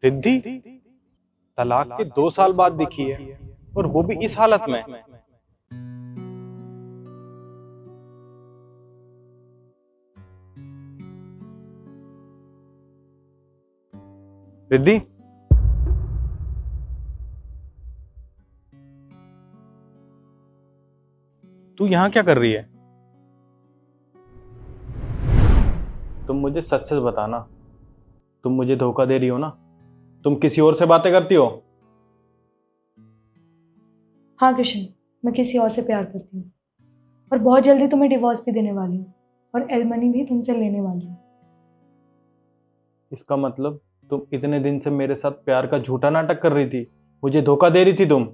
रिद्धि तलाक के 2 साल बाद दिखी है, और वो भी इस हालत में। रिद्धि, तू यहाँ क्या कर रही है? तुम मुझे सच सच बताना, तुम मुझे धोखा दे रही हो ना? तुम किसी और से बातें करती हो? हाँ कृष्ण, मैं किसी और से प्यार करती हूँ और बहुत जल्दी तुम्हें डिवोर्स भी देने वाली हूँ और एलमनी भी तुमसे लेने वाली हूँ। इसका मतलब तुम इतने दिन से मेरे साथ प्यार का झूठा नाटक कर रही थी, मुझे धोखा दे रही थी तुम।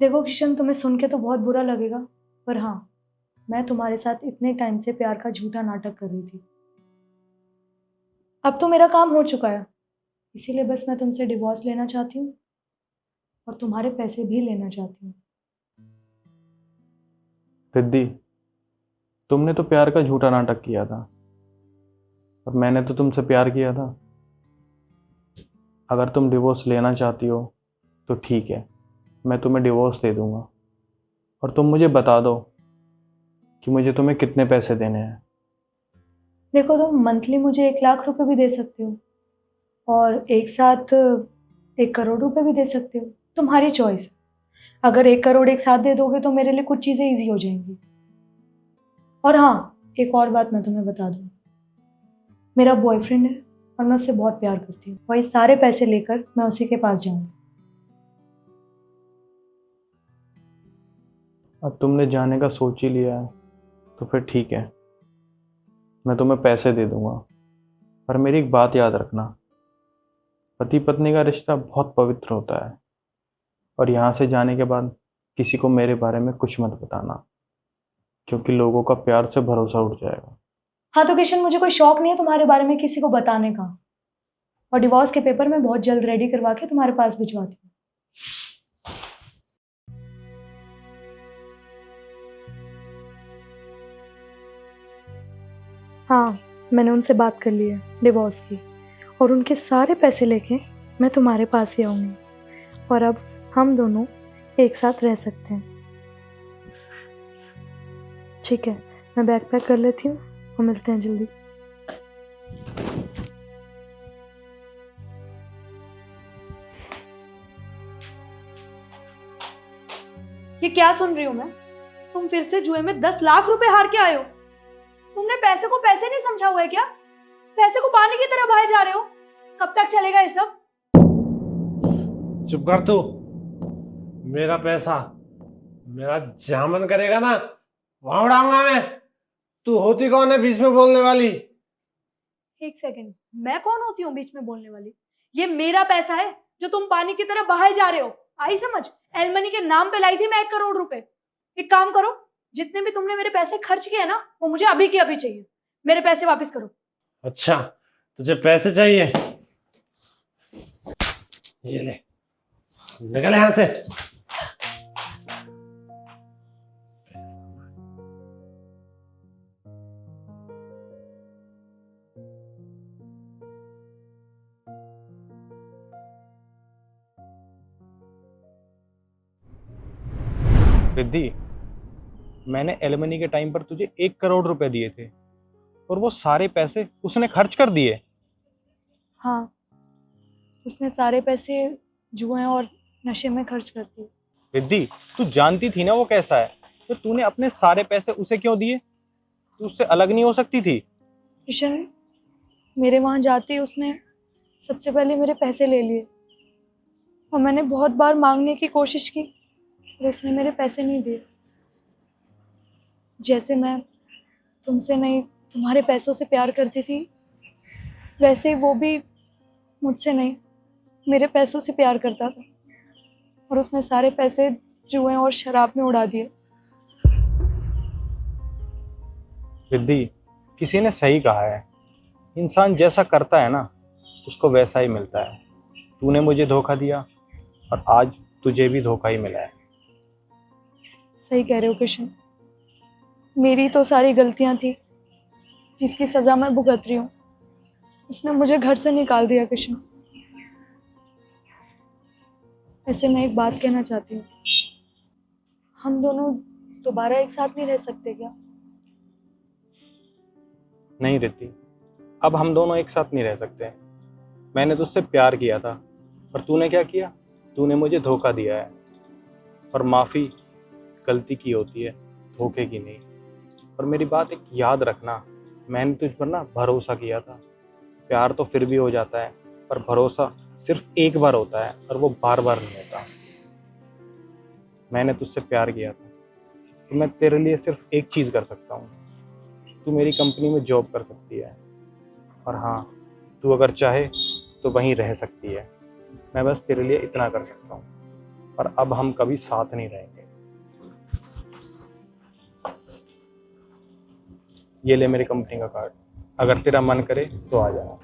देखो कृष्ण, तुम्हें सुन के तो बहुत बुरा लगेगा, पर हाँ, मैं तुम्हारे साथ इतने टाइम से प्यार का झूठा नाटक कर रही थी। अब तो मेरा काम हो चुका है, इसीलिए बस मैं तुमसे डिवोर्स लेना चाहती हूँ और तुम्हारे पैसे भी लेना चाहती हूँ। रिद्धि, तुमने तो प्यार का झूठा नाटक किया था, और मैंने तो तुमसे प्यार किया था। अगर तुम डिवोर्स लेना चाहती हो तो ठीक है, मैं तुम्हें डिवोर्स दे दूंगा। और तुम मुझे बता दो कि मुझे तुम्हें कितने पैसे देने हैं। देखो, तुम मंथली मुझे 1 लाख रुपए भी दे सकते हो और एक साथ 1 करोड़ रुपए भी दे सकते हो, तुम्हारी चॉइस। अगर 1 करोड़ एक साथ दे दोगे तो मेरे लिए कुछ चीज़ें ईजी हो जाएंगी। और हाँ, एक और बात मैं तुम्हें बता दूँ, मेरा बॉयफ्रेंड है और मैं उससे बहुत प्यार करती हूँ, वही सारे पैसे लेकर मैं उसी के पास जाऊंगी। अब तुमने जाने का सोच ही लिया है तो फिर ठीक है, मैं तुम्हें पैसे दे दूंगा। पर मेरी एक बात याद रखना, पति पत्नी का रिश्ता बहुत पवित्र होता है, और यहाँ से जाने के बाद किसी को मेरे बारे में कुछ मत बताना, क्योंकि लोगों का प्यार से भरोसा उठ जाएगा। हाँ तो किशन, मुझे कोई शौक नहीं है तुम्हारे बारे में किसी को बताने का, और डिवोर्स के पेपर मैं बहुत जल्द रेडी करवा के तुम्हारे पास भिजवाती हूँ। हाँ, मैंने उनसे बात कर ली है डिवोर्स की, और उनके सारे पैसे लेके मैं तुम्हारे पास ही आऊंगी, और अब हम दोनों एक साथ रह सकते हैं। ठीक है, मैं बैग पैक कर लेती हूँ और मिलते हैं जल्दी। ये क्या सुन रही हूँ मैं? तुम फिर से जुए में 10 लाख रुपए हार के आए हो। तुमने पैसे को पैसे नहीं समझा हुआ है क्या? पैसे को पानी की तरह बहाए जा रहे हो। कब तक चलेगा ये सब? चुप कर तू। मेरा पैसा मेरा जहां मन करेगा ना वहां उड़ाऊंगा मैं। तू होती कौन है बीच में बोलने वाली? एक सेकंड, मैं कौन होती हूँ बीच में बोलने वाली? ये मेरा पैसा है जो तुम पानी की तरह बहाए जा रहे हो। आई समझ? एलमनी के नाम पे लाई थी मैं 1 करोड़ रुपए। एक काम करो, जितने भी तुमने मेरे पैसे खर्च किए ना, वो मुझे अभी के अभी चाहिए। मेरे पैसे वापस करो। अच्छा, तुझे पैसे चाहिए? ये ले, निकल यहां से। रिद्धि, मैंने एलिमनी के टाइम पर तुझे 1 करोड़ रुपए दिए थे, और वो सारे पैसे उसने खर्च कर दिए। हाँ, उसने सारे पैसे जुए और नशे में खर्च कर दिए। रिद्धि, तू जानती थी ना वो कैसा है, तो तूने अपने सारे पैसे उसे क्यों दिए? तू उससे अलग नहीं हो सकती थी? किशन, मेरे वहां जाते ही उसने सबसे पहले मेरे पैसे ले लिए, और मैंने बहुत बार मांगने की कोशिश की, पर उसने मेरे पैसे नहीं दिए। जैसे मैं तुमसे नहीं, तुम्हारे पैसों से प्यार करती थी, वैसे ही वो भी मुझसे नहीं, मेरे पैसों से प्यार करता था, और उसने सारे पैसे जुए और शराब में उड़ा दिए। रिद्धि, किसी ने सही कहा है, इंसान जैसा करता है ना उसको वैसा ही मिलता है। तूने मुझे धोखा दिया, और आज तुझे भी धोखा ही मिला है। सही कह रहे हो किशन, मेरी तो सारी गलतियां थी जिसकी सजा मैं भुगत रही हूँ। उसने मुझे घर से निकाल दिया किशन। ऐसे मैं एक बात कहना चाहती हूँ, हम दोनों दोबारा एक साथ नहीं रह सकते क्या? नहीं रिद्धि, अब हम दोनों एक साथ नहीं रह सकते। मैंने तुझसे प्यार किया था, पर तूने क्या किया? तूने मुझे धोखा दिया है। और माफ़ी गलती की होती है, धोखे की नहीं। और मेरी बात एक याद रखना, मैंने तुझ पर ना भरोसा किया था। प्यार तो फिर भी हो जाता है, पर भरोसा सिर्फ एक बार होता है और वो बार बार नहीं होता। मैंने तुझसे प्यार किया था, तो मैं तेरे लिए सिर्फ एक चीज़ कर सकता हूँ। तू मेरी कंपनी में जॉब कर सकती है, और हाँ, तू अगर चाहे तो वहीं रह सकती है। मैं बस तेरे लिए इतना कर सकता हूँ, पर अब हम कभी साथ नहीं रहेंगे। ये ले मेरी कंपनी का कार्ड, अगर तेरा मन करे तो आ जाना।